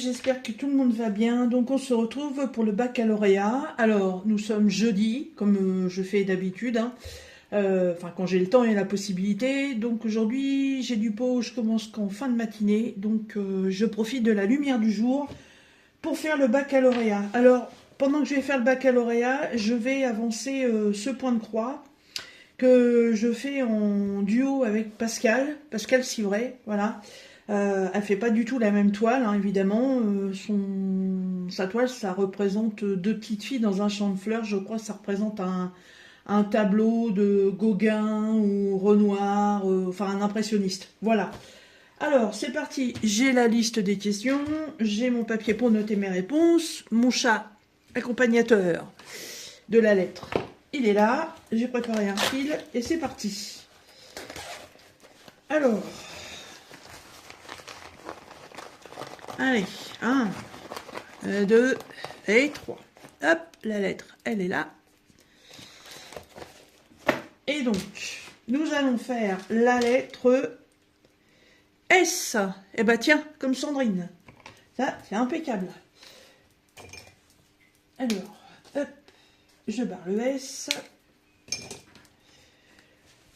j'espère que tout le monde va bien. Donc on se retrouve pour le baccalauréat. Alors nous sommes jeudi, comme je fais d'habitude, hein. Enfin quand j'ai le temps et la possibilité. Donc aujourd'hui j'ai du pot, je commence qu'en fin de matinée. Donc je profite de la lumière du jour pour faire le baccalauréat. Alors pendant que je vais faire le baccalauréat, je vais avancer ce point de croix que je fais en duo avec Pascal Civray, voilà. Elle fait pas du tout la même toile, hein, évidemment. Sa toile, ça représente deux petites filles dans un champ de fleurs. Je crois que ça représente un tableau de Gauguin ou Renoir, enfin un impressionniste. Voilà. Alors, c'est parti. J'ai la liste des questions, j'ai mon papier pour noter mes réponses, mon chat accompagnateur de la lettre. Il est là, j'ai préparé un fil et c'est parti. Alors, allez, 1, 2 et 3. Hop, la lettre, elle est là. Et donc, nous allons faire la lettre S. Eh ben tiens, comme Sandrine. Ça, c'est impeccable. Alors, hop, je barre le S.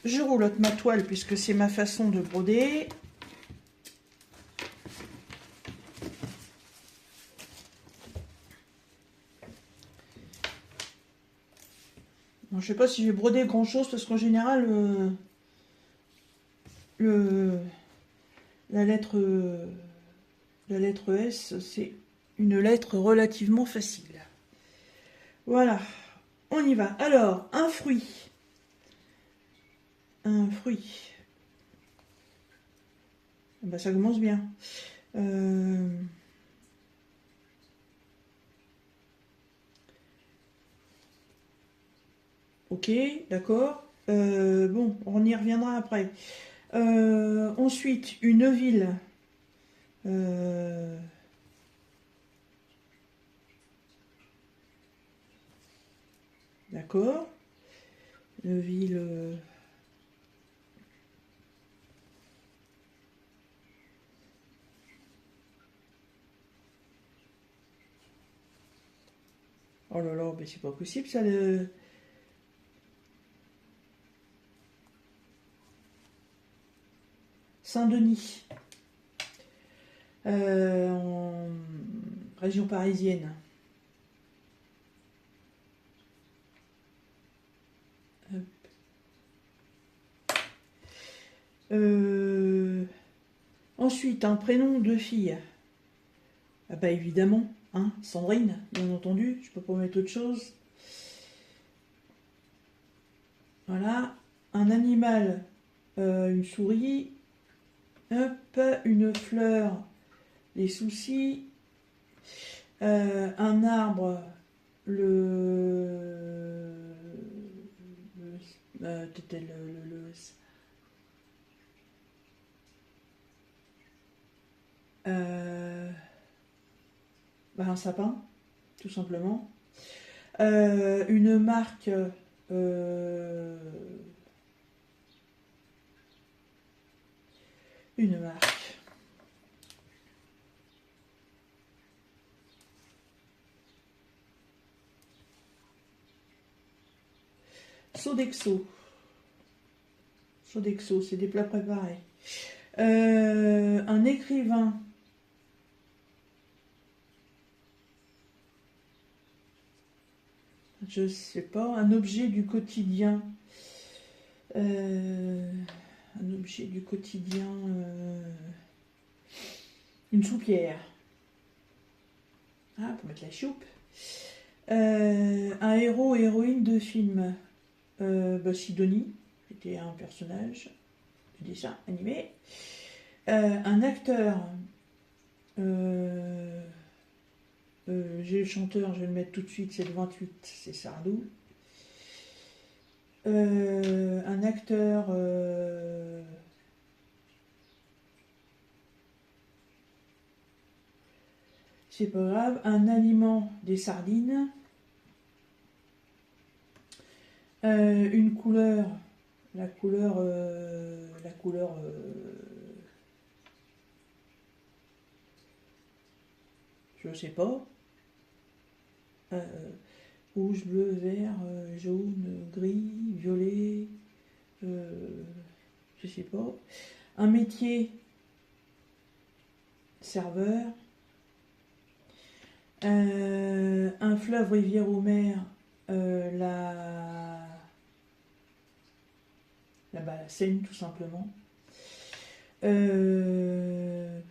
Je roulotte ma toile puisque c'est ma façon de broder. Bon, je sais pas si je vais broder grand chose parce qu'en général la lettre S c'est une lettre relativement facile. Voilà, on y va. Alors, un fruit. Un fruit. Bah, ça commence bien. Ok, d'accord. Bon, on y reviendra après. Ensuite, une ville. D'accord. Une ville. Oh là là, mais c'est pas possible ça. Saint-Denis. En région parisienne. Ensuite, un prénom de fille. Ah bah évidemment, hein, Sandrine, bien entendu, je peux pas mettre autre chose. Voilà, un animal, une souris. Hop, une fleur, les soucis. Un arbre, peut-être un sapin, tout simplement. Une marque, une marque. Sodexo. Sodexo, c'est des plats préparés. Un écrivain. Je sais pas, un objet du quotidien. Un objet du quotidien. Une soupière. Ah, pour mettre la choupe. Un héros, héroïne de film. Sidonie, c'était un personnage de dessin animé. Un acteur. J'ai le chanteur, je vais le mettre tout de suite, c'est le 28, c'est Sardou. Un acteur. C'est pas grave. Un aliment, des sardines. Une couleur. La couleur. je sais pas. Rouge, bleu, vert, jaune, gris, violet, je sais pas. Un métier, serveur. Un fleuve, rivière ou mer, la Seine tout simplement. Un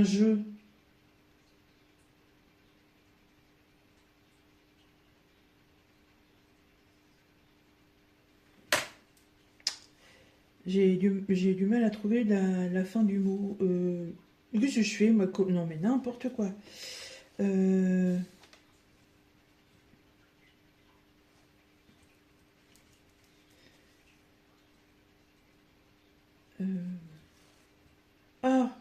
jeu, j'ai du mal à trouver la fin du mot. Qu'est-ce que je fais moi? Non mais n'importe quoi. Euh, euh, ah,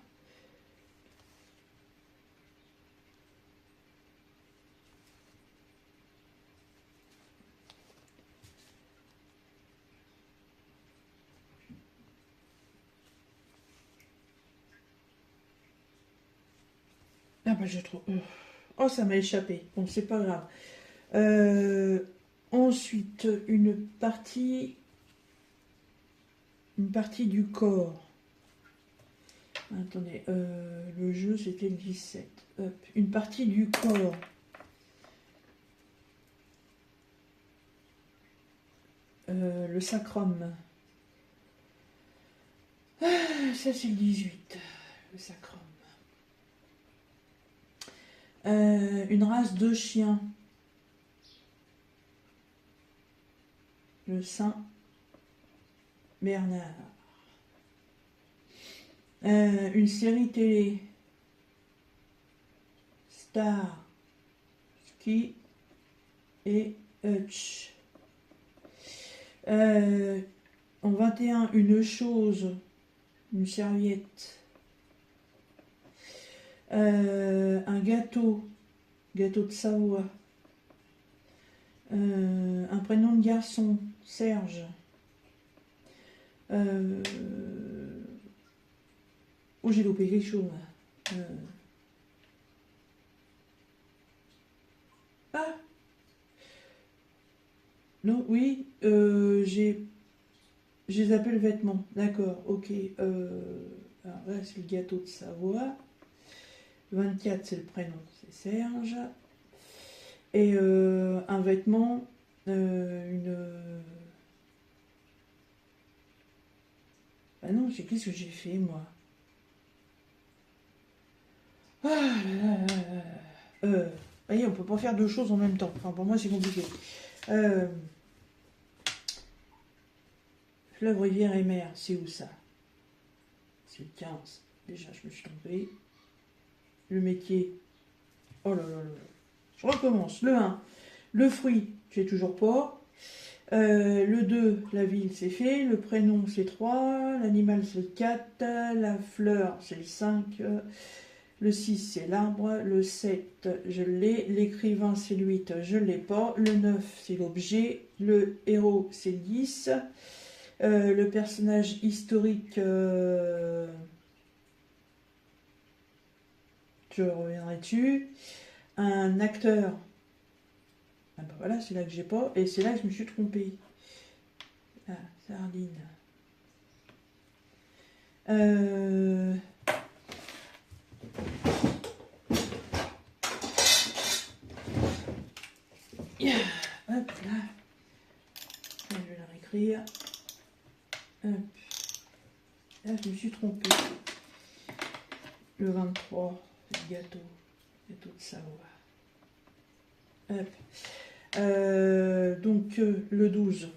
ah bah je trouve. Oh, ça m'a échappé. Bon, c'est pas grave. Euh, Ensuite, une partie du corps. Attendez, le jeu c'était le 17. Hop, une partie du corps. Le sacrum. Ah, ça c'est le 18. Le sacrum. Une race de chien. Le Saint Bernard. Une série télé. Star, Ski et Hutch. En 21, une chose, une serviette. Un gâteau, gâteau de Savoie. Un prénom de garçon, Serge. Oh, j'ai loupé quelque chose. Ah, non, oui, je les appelle vêtements. D'accord, ok. Alors là, c'est le gâteau de Savoie. 24, c'est le prénom, c'est Serge. Et un vêtement, Ah non, qu'est-ce que j'ai fait, moi? Ah là là là là. Voyez, on peut pas faire deux choses en même temps. Enfin, pour moi, c'est compliqué. Euh, Fleuve, rivière et mer, c'est où ça? C'est le 15. Déjà, je me suis trompée. Le métier. Oh là là là là. Je recommence. Le 1. Le fruit, j'ai toujours pas. Le 2, la ville, c'est fait. Le prénom, c'est 3. L'animal, c'est le 4. La fleur, c'est le 5. Le 6, c'est l'arbre. Le 7, je l'ai. L'écrivain, c'est le 8, je ne l'ai pas. Le 9, c'est l'objet. Le héros, c'est le 10. Le personnage historique, je reviendrai dessus. Un acteur, ah ben voilà, c'est là que j'ai pas. Et c'est là que je me suis trompée. Ah, sardine. Yeah. Hop là. Je vais la réécrire. Hop. Là, je me suis trompée. Le 23, c'est le gâteau. Gâteau de Savoie. Hop. Donc, le 12.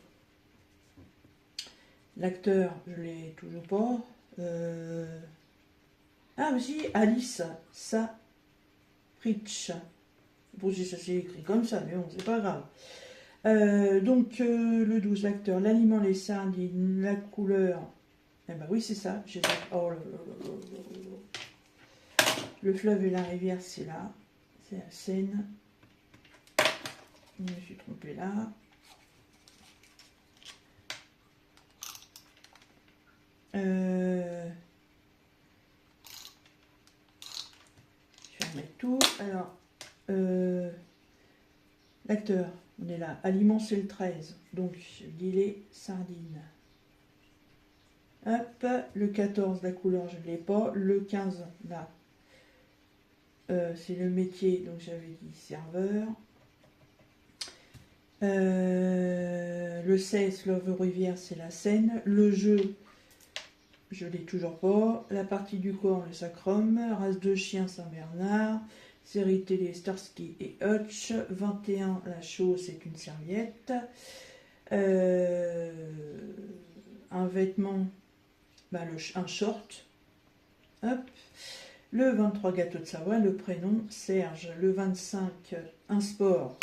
L'acteur, je l'ai toujours pas. Ah, mais si, Alice Safritch. Bon, si ça s'est écrit comme ça, mais bon, c'est pas grave. Donc, le 12, l'acteur, l'aliment, les sardines, la couleur. Eh ben oui, c'est ça. Oh là là là là là là. Le fleuve et la rivière, c'est là. C'est la Seine. Je me suis trompée là. Je vais mettre tout. Alors, l'acteur, on est là. Aliments, c'est le 13. Donc, je dis les sardines. Hop, le 14, la couleur, je ne l'ai pas. Le 15, là, c'est le métier, donc j'avais dit serveur. Le 16, Love Rivière, c'est la scène. Le jeu, je l'ai toujours pas. La partie du corps, le sacrum. Race de chien, Saint-Bernard. Série télé, Starsky et Hutch. 21, la chose, c'est une serviette. Un vêtement, bah, un short. Hop. Le 23, gâteau de Savoie. Le prénom, Serge. Le 25, un sport.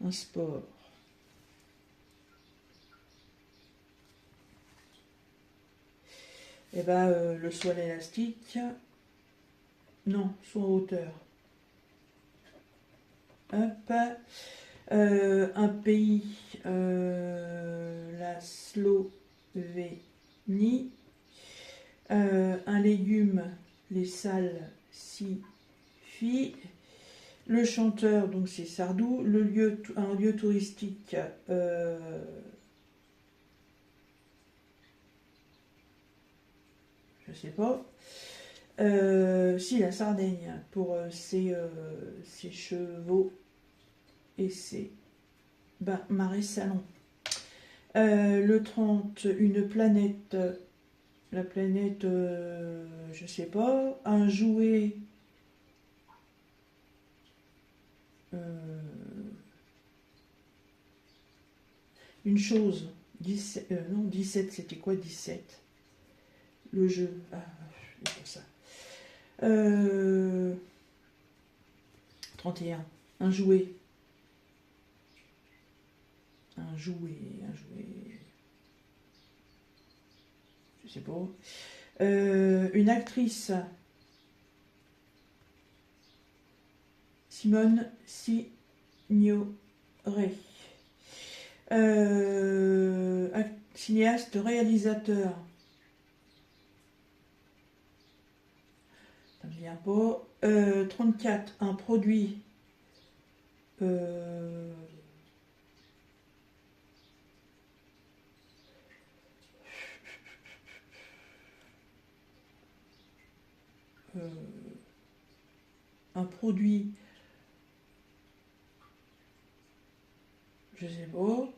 Un sport. Et ben le saut à l'élastique. Non, saut en hauteur. Hop. Un pays, la Slovénie. Un légume, les salles, filles. Le chanteur, donc c'est Sardou. Le lieu, un lieu touristique, je sais pas. Si, la Sardaigne, pour ses chevaux et ses marais salons. Le 30, une planète, la planète, je sais pas. Un jouet, une chose. 17, non, 17, c'était quoi 17? Le jeu. Ah, c'est pour ça. 31. Un jouet. Un jouet. Je sais pas. Une actrice. Simone Signoret. Cinéaste, réalisateur. Ça me vient pas. 34, un produit. Un produit, je sais pas.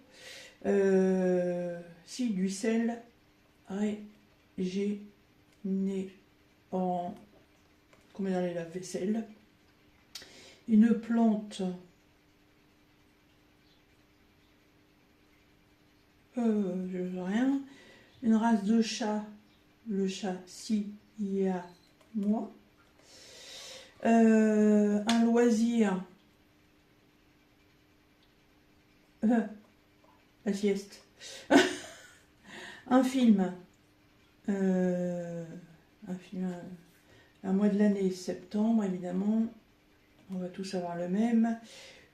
Si, du sel régéné en, comme dans les lave-vaisselle. Une plante, je sais rien. Une race de chat, le chat, si, il y a moi. Un loisir, la sieste. Un film, un mois de l'année, septembre, évidemment. On va tous avoir le même.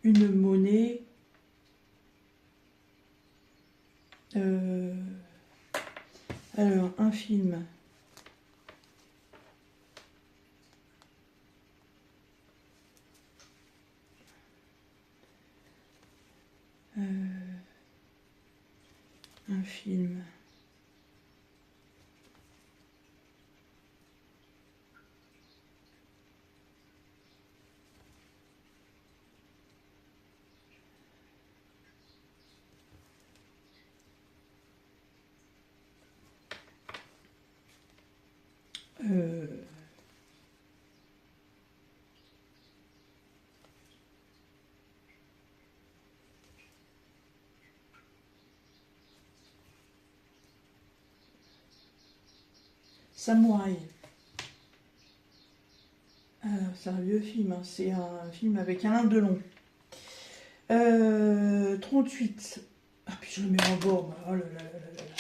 Une monnaie. Alors, un film. Un film. Samouraï. C'est un vieux film, hein. C'est un film avec Alain Delon. 38. Ah, puis je le mets en bord. Oh là là là là là là.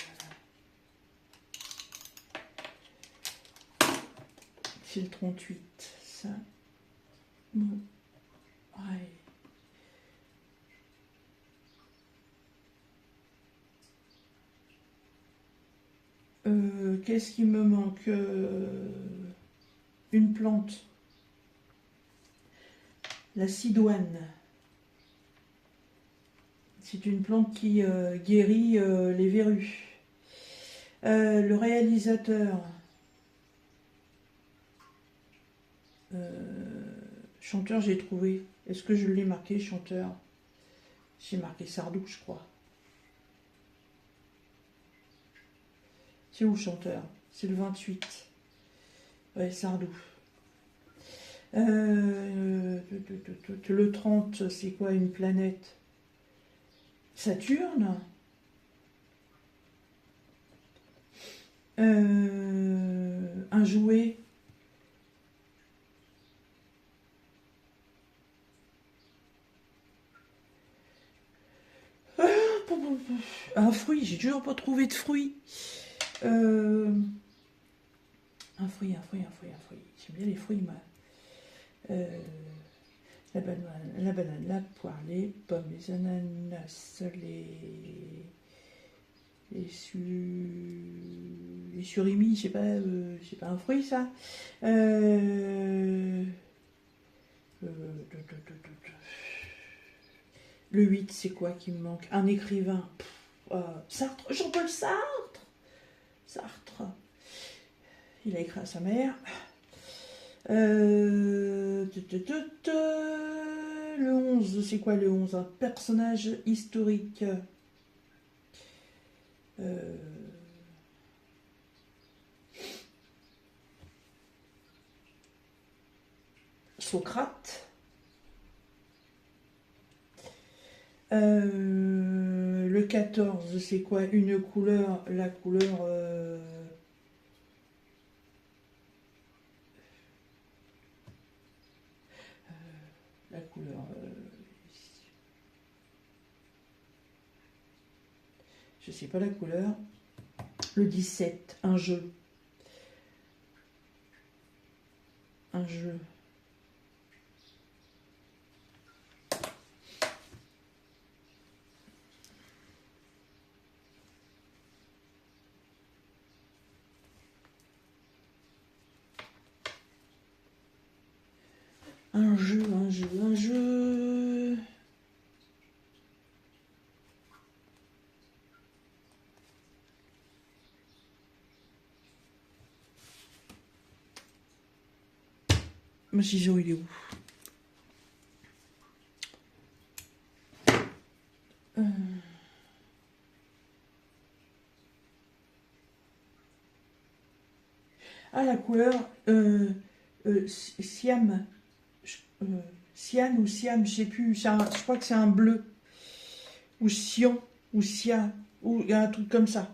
C'est le 38. Ça. Bon. Ouais. Qu'est-ce qui me manque? Une plante. La cidoine. C'est une plante qui guérit les verrues. Le réalisateur. Chanteur, j'ai trouvé. Est-ce que je l'ai marqué, chanteur? J'ai marqué Sardou, je crois. C'est où, chanteur? C'est le 28. Ouais, Sardou. Le 30, c'est quoi une planète? Saturne? Un jouet? Un fruit, j'ai toujours pas trouvé de fruit. Un fruit. J'aime bien les fruits, moi. La banane, la poire, les pommes, les ananas, les surimi, je sais pas, c'est pas un fruit ça. Le 8, c'est quoi qui me manque? Un écrivain. Sartre, Jean-Paul Sartre. Sartre. Il a écrit à sa mère. Le 11, c'est quoi le 11? Un personnage historique. Socrate. Le 14, c'est quoi une couleur? La couleur... la couleur... je sais pas la couleur. Le 17, un jeu. Un jeu. Un jeu. Mon ciseau, il est où? Ah, la couleur Siam. Cyan ou Siam, je sais plus. Je crois que c'est un bleu. Ou Sion. Ou Sia. Ou il y a un truc comme ça.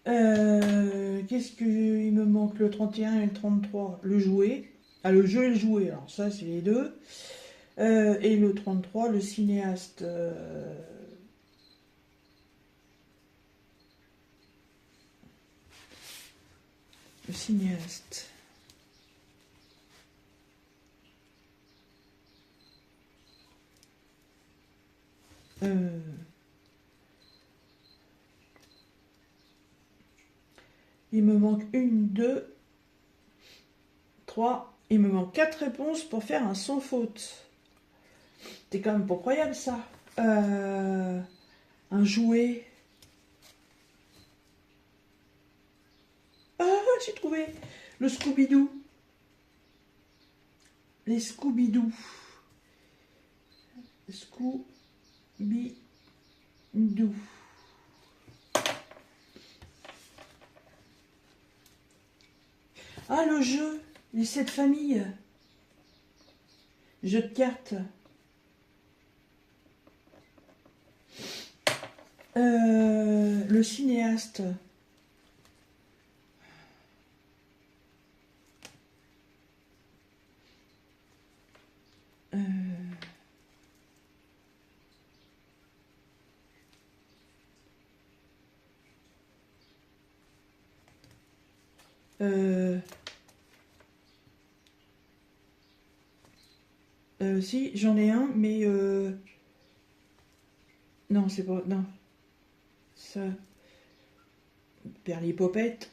Qu'est-ce qu'il me manque? Le 31 et le 33. Le jouet. Ah, le jeu et le jouet. Alors ça, c'est les deux. Et le 33, le cinéaste. Le cinéaste. Il me manque une, deux, trois. Il me manque 4 réponses pour faire un sans faute. C'est quand même pas croyable ça. Un jouet. Ah, j'ai trouvé. Le Scooby-Doo. Les Scooby-Doo. Scooby-Doo. Ah, le jeu. Les 7 familles. Jeu de cartes. Le cinéaste. Si, j'en ai un, mais non, c'est pas... Non. Ça... Perlipopette.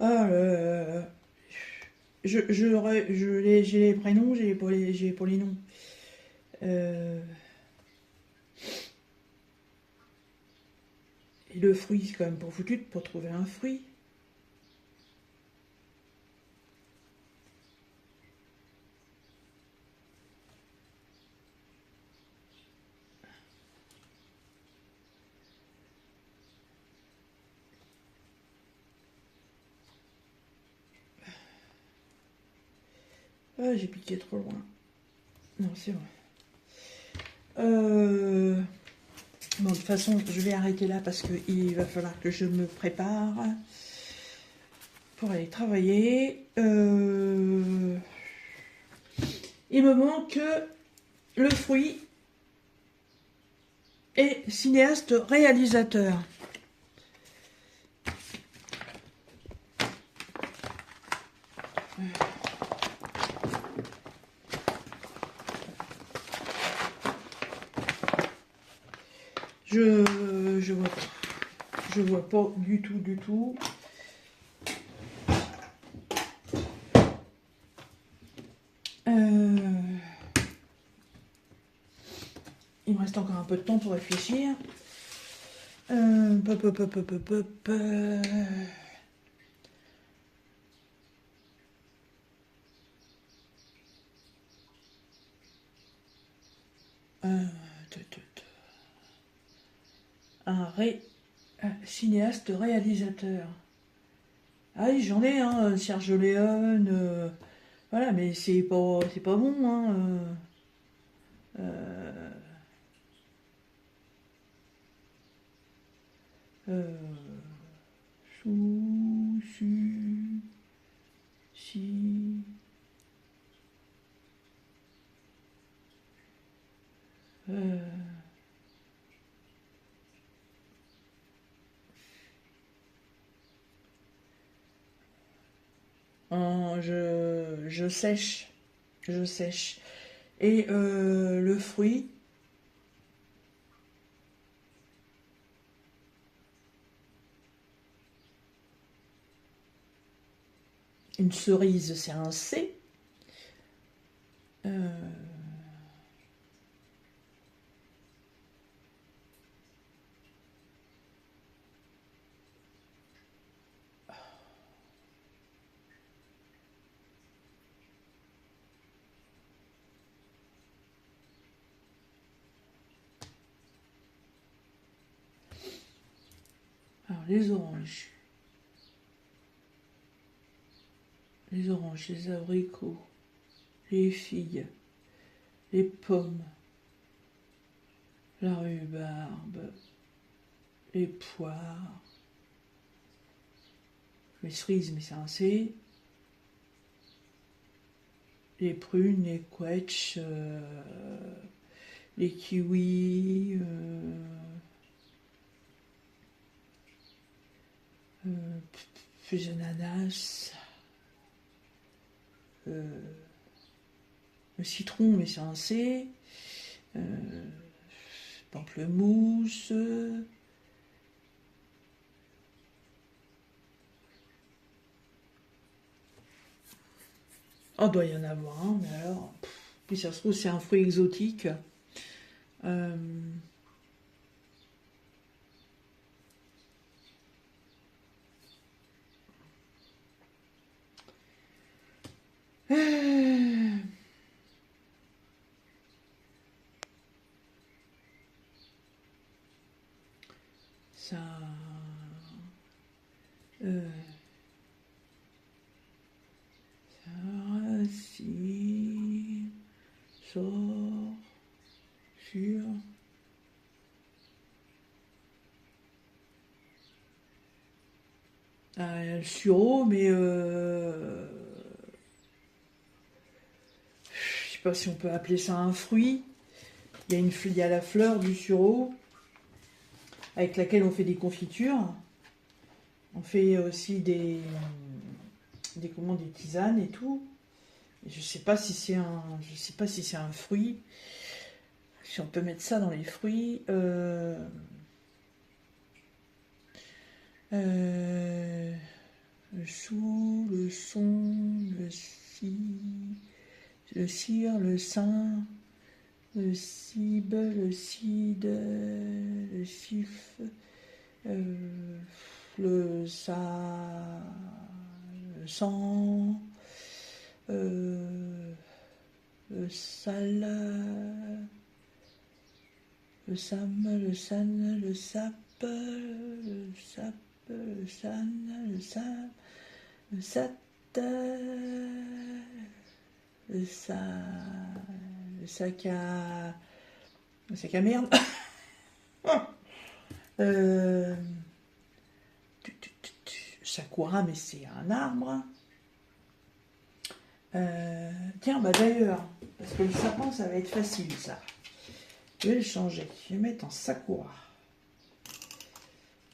Ah, j'ai les prénoms, j'ai pas les noms. Euh, et le fruit, c'est quand même pas foutu pour trouver un fruit. Ah, j'ai piqué trop loin. Non, c'est vrai. Bon, de toute façon, je vais arrêter là parce qu'il va falloir que je me prépare pour aller travailler. Il me manque le fruit et cinéaste réalisateur. Je vois pas. Je vois pas du tout, du tout. Il me reste encore un peu de temps pour réfléchir. Pop, pop, pop, pop, pop, pop. Un cinéaste réalisateur. Ah oui, j'en ai, hein, Sergio Leone, voilà, mais c'est pas bon, hein. Euh, euh, sous, su, si, euh, je sèche, je sèche. Et le fruit, une cerise, c'est un C. Euh, alors, les oranges, les abricots, les figues, les pommes, la rhubarbe, les poires, les cerises, mais c'est un C, les prunes, les quetchs, les kiwis, les ananas, le citron, mais c'est un C, pamplemousse, oh, doit y en avoir un, mais alors, puis ça se trouve, c'est un fruit exotique. Euh, euh, ça, euh, si, sort, sur, le sureau, mais je sais pas si on peut appeler ça un fruit. Il y a la fleur du sureau avec laquelle on fait des confitures. On fait aussi des tisanes et tout. Je sais pas si c'est un fruit. Si on peut mettre ça dans les fruits. Le sou, le son, le si, le cire, le sein, le cibe, le cide, le cif, le sa, le sang, le sal, le sam, le san, le sap, le sap, le san, le sam, le sat, le sa, le sac à merde. Sakura, mais c'est un arbre. Tiens, bah d'ailleurs, parce que le sapin, ça va être facile, ça. Je vais le changer. Je vais mettre en sakura.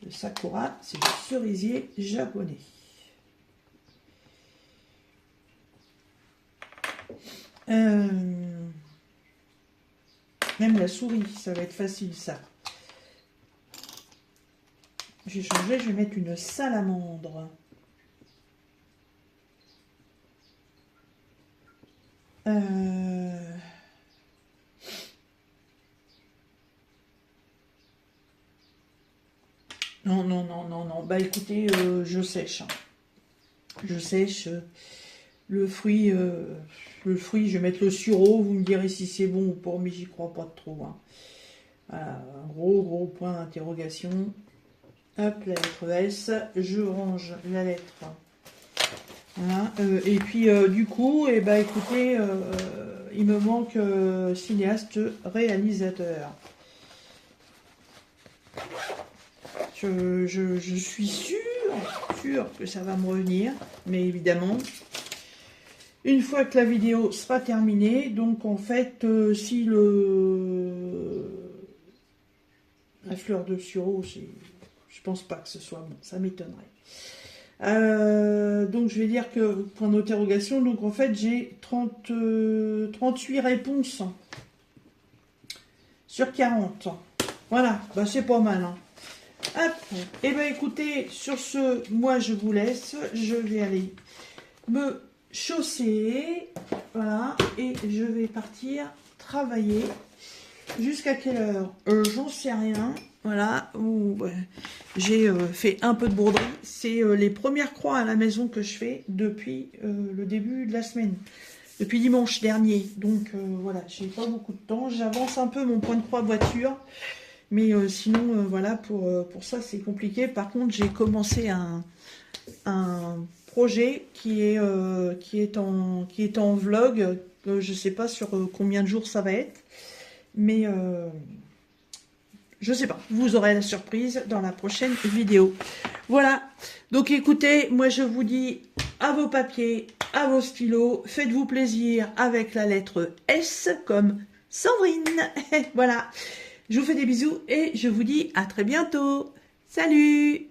Le sakura, c'est le cerisier japonais. Même la souris, ça va être facile, ça. J'ai changé, je vais mettre une salamandre. Non. Bah écoutez, je sèche. Je sèche. Le fruit, je vais mettre le sureau. Vous me direz si c'est bon ou pas, mais j'y crois pas trop. Hein. Voilà, un gros point d'interrogation. Hop, la lettre S. Je range la lettre. Voilà. Et puis, du coup, eh ben, écoutez, il me manque cinéaste, réalisateur. Je suis sûre que ça va me revenir, mais évidemment, une fois que la vidéo sera terminée, donc en fait, si la fleur de sureau, je pense pas que ce soit bon, ça m'étonnerait. Donc je vais dire que, point d'interrogation, donc en fait j'ai 38 réponses sur 40. Voilà, bah c'est pas mal. Hein. Hop, et ben écoutez, sur ce, moi je vous laisse, je vais aller me chausser, voilà, et je vais partir travailler. Jusqu'à quelle heure? J'en sais rien. Voilà, j'ai fait un peu de broderie. C'est les premières croix à la maison que je fais depuis le début de la semaine. Depuis dimanche dernier. Donc voilà, j'ai pas beaucoup de temps. J'avance un peu mon point de croix voiture. Mais sinon, voilà, pour ça, c'est compliqué. Par contre, j'ai commencé un projet qui est en vlog. Je sais pas sur combien de jours ça va être. Mais je sais pas, vous aurez la surprise dans la prochaine vidéo. Voilà, donc écoutez, moi je vous dis à vos papiers, à vos stylos, faites-vous plaisir avec la lettre S comme Sandrine. Voilà, je vous fais des bisous et je vous dis à très bientôt. Salut!